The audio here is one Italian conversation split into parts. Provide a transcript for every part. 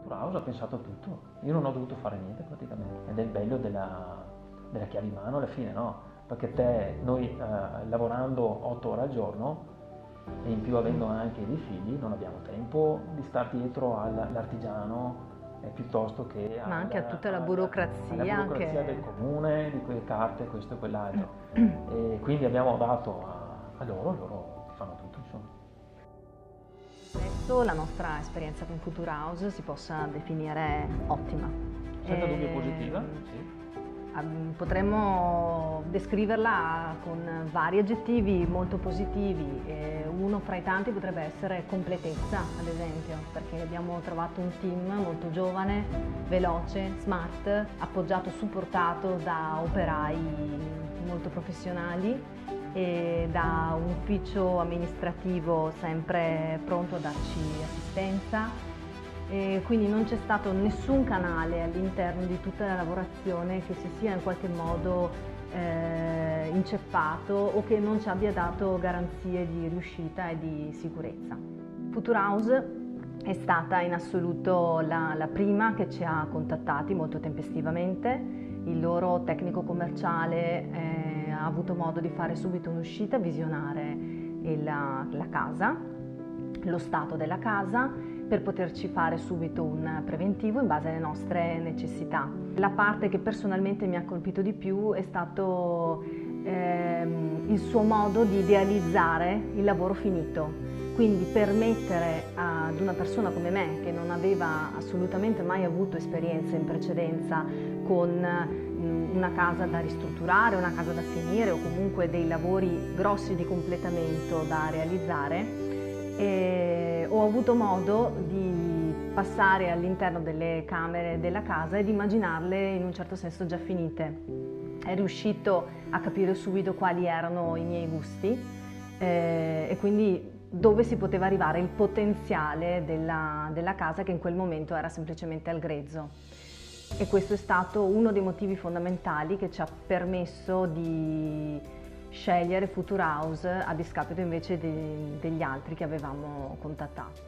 Futura House ha pensato a tutto, io non ho dovuto fare niente praticamente, ed è il bello della chiave in mano alla fine, no? Perché noi lavorando 8 ore al giorno e in più avendo anche dei figli non abbiamo tempo di star dietro all'artigiano piuttosto che Ma anche a tutta la alla burocrazia burocrazia del comune, di quelle carte, questo e quell'altro. E quindi abbiamo dato a loro fanno tutto, insomma. Adesso la nostra esperienza con Futura House si possa definire ottima. Senza dubbio positiva, sì. Potremmo descriverla con vari aggettivi molto positivi. Uno fra i tanti potrebbe essere completezza, ad esempio, perché abbiamo trovato un team molto giovane, veloce, smart, appoggiato, supportato da operai molto professionali e da un ufficio amministrativo sempre pronto a darci assistenza. E quindi non c'è stato nessun canale all'interno di tutta la lavorazione che si sia in qualche modo inceppato o che non ci abbia dato garanzie di riuscita e di sicurezza. Futura House è stata in assoluto la prima che ci ha contattati molto tempestivamente. Il loro tecnico commerciale ha avuto modo di fare subito un'uscita, visionare la casa, lo stato della casa, per poterci fare subito un preventivo in base alle nostre necessità. La parte che personalmente mi ha colpito di più è stato il suo modo di idealizzare il lavoro finito, quindi permettere ad una persona come me, che non aveva assolutamente mai avuto esperienza in precedenza con una casa da ristrutturare, una casa da finire o comunque dei lavori grossi di completamento da realizzare, ho avuto modo di passare all'interno delle camere della casa ed immaginarle in un certo senso già finite. È riuscito a capire subito quali erano i miei gusti e quindi dove si poteva arrivare, il potenziale della casa che in quel momento era semplicemente al grezzo. E questo è stato uno dei motivi fondamentali che ci ha permesso di scegliere Futura House a discapito invece degli altri che avevamo contattato.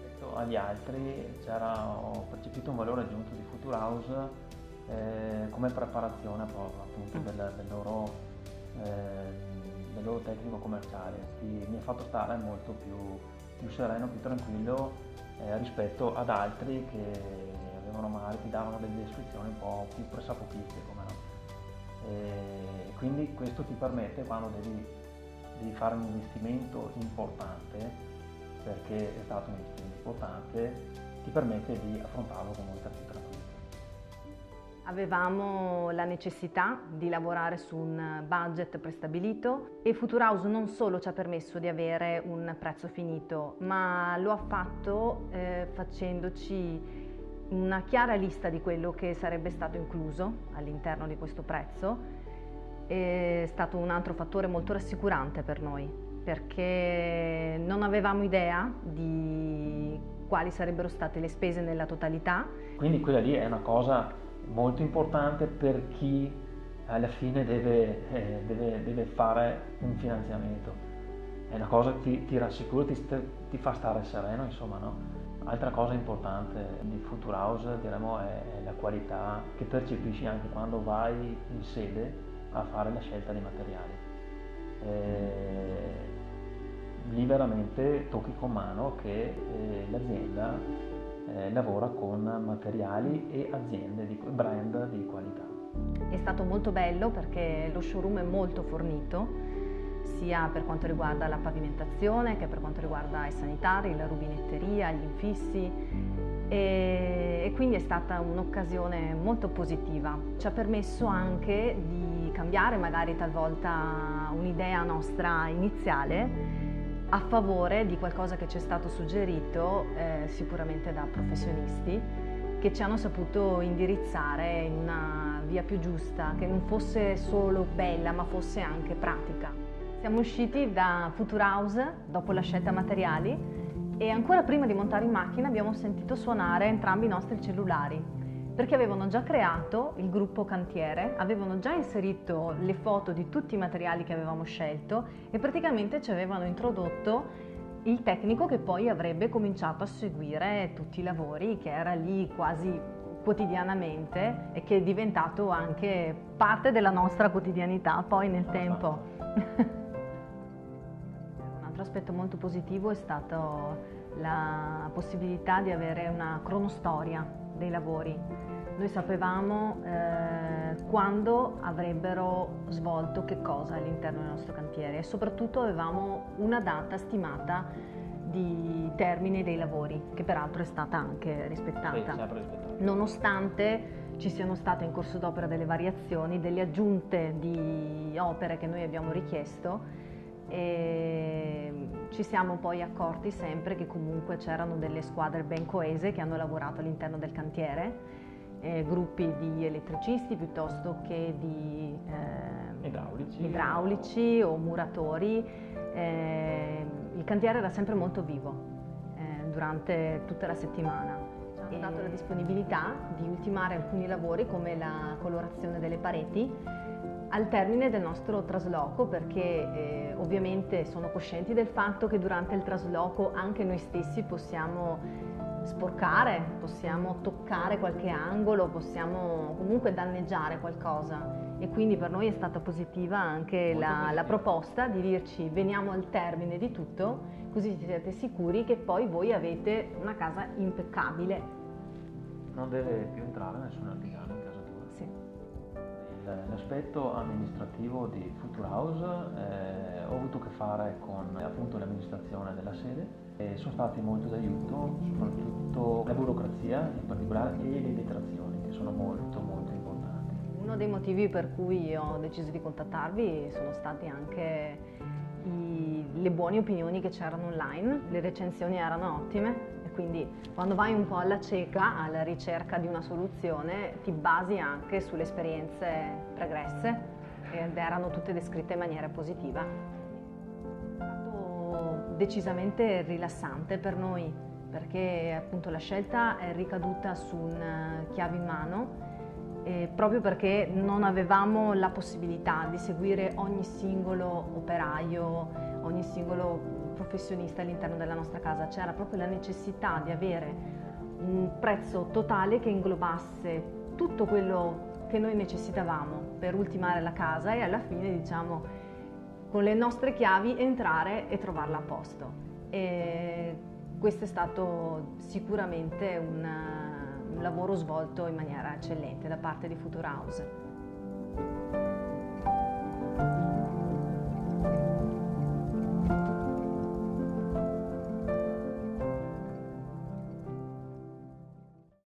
Rispetto agli altri ho percepito un valore aggiunto di Futura House come preparazione appunto del loro tecnico commerciale. Mi ha fatto stare molto più sereno, più tranquillo rispetto ad altri che avevano magari ti davano delle descrizioni un po' più pressapochiste, come no? E quindi questo ti permette, quando devi fare un investimento importante, perché è stato un investimento importante, ti permette di affrontarlo con molta più tranquillità. Avevamo la necessità di lavorare su un budget prestabilito e Futura House non solo ci ha permesso di avere un prezzo finito, ma lo ha fatto facendoci una chiara lista di quello che sarebbe stato incluso all'interno di questo prezzo. È stato un altro fattore molto rassicurante per noi, perché non avevamo idea di quali sarebbero state le spese nella totalità. Quindi quella lì è una cosa molto importante per chi alla fine deve fare un finanziamento. È una cosa che ti rassicura, ti fa stare sereno, insomma, no? Altra cosa importante di Futura House, diremo, è la qualità che percepisci anche quando vai in sede a fare la scelta dei materiali. Lì veramente tocchi con mano che l'azienda lavora con materiali e aziende, brand di qualità. È stato molto bello perché lo showroom è molto fornito, sia per quanto riguarda la pavimentazione che per quanto riguarda i sanitari, la rubinetteria, gli infissi, e quindi è stata un'occasione molto positiva. Ci ha permesso anche di cambiare magari talvolta un'idea nostra iniziale a favore di qualcosa che ci è stato suggerito sicuramente da professionisti che ci hanno saputo indirizzare in una via più giusta, che non fosse solo bella ma fosse anche pratica. Siamo usciti da Futura House dopo la scelta materiali e ancora prima di montare in macchina abbiamo sentito suonare entrambi i nostri cellulari, perché avevano già creato il gruppo cantiere, avevano già inserito le foto di tutti i materiali che avevamo scelto e praticamente ci avevano introdotto il tecnico che poi avrebbe cominciato a seguire tutti i lavori, che era lì quasi quotidianamente e che è diventato anche parte della nostra quotidianità poi nel tempo. Un altro aspetto molto positivo è stato la possibilità di avere una cronostoria dei lavori. Noi sapevamo quando avrebbero svolto che cosa all'interno del nostro cantiere e soprattutto avevamo una data stimata di termine dei lavori, che peraltro è stata anche rispettata. Nonostante ci siano state in corso d'opera delle variazioni, delle aggiunte di opere che noi abbiamo richiesto, e ci siamo poi accorti sempre che comunque c'erano delle squadre ben coese che hanno lavorato all'interno del cantiere, gruppi di elettricisti piuttosto che di idraulici o muratori. Il cantiere era sempre molto vivo durante tutta la settimana. Ci hanno dato la disponibilità di ultimare alcuni lavori come la colorazione delle pareti al termine del nostro trasloco, perché ovviamente sono coscienti del fatto che durante il trasloco anche noi stessi possiamo sporcare, possiamo toccare qualche angolo, possiamo comunque danneggiare qualcosa, e quindi per noi è stata positiva anche la proposta di dirci: veniamo al termine di tutto, così siete sicuri che poi voi avete una casa impeccabile. Non deve più entrare nessun artigiano in casa tua. Sì. L'aspetto amministrativo di Future House, ho avuto a che fare con appunto l'amministrazione della sede e sono stati molto d'aiuto, soprattutto la burocrazia in particolare e le detrazioni, che sono molto molto importanti. Uno dei motivi per cui ho deciso di contattarvi sono stati anche le buone opinioni che c'erano online, le recensioni erano ottime. Quindi quando vai un po' alla cieca, alla ricerca di una soluzione, ti basi anche sulle esperienze pregresse ed erano tutte descritte in maniera positiva. È stato decisamente rilassante per noi, perché appunto la scelta è ricaduta su un chiave in mano, proprio perché non avevamo la possibilità di seguire ogni singolo operaio, ogni singolo professionista all'interno della nostra casa. C'era proprio la necessità di avere un prezzo totale che inglobasse tutto quello che noi necessitavamo per ultimare la casa e alla fine, diciamo, con le nostre chiavi entrare e trovarla a posto. E questo è stato sicuramente un lavoro svolto in maniera eccellente da parte di Future House.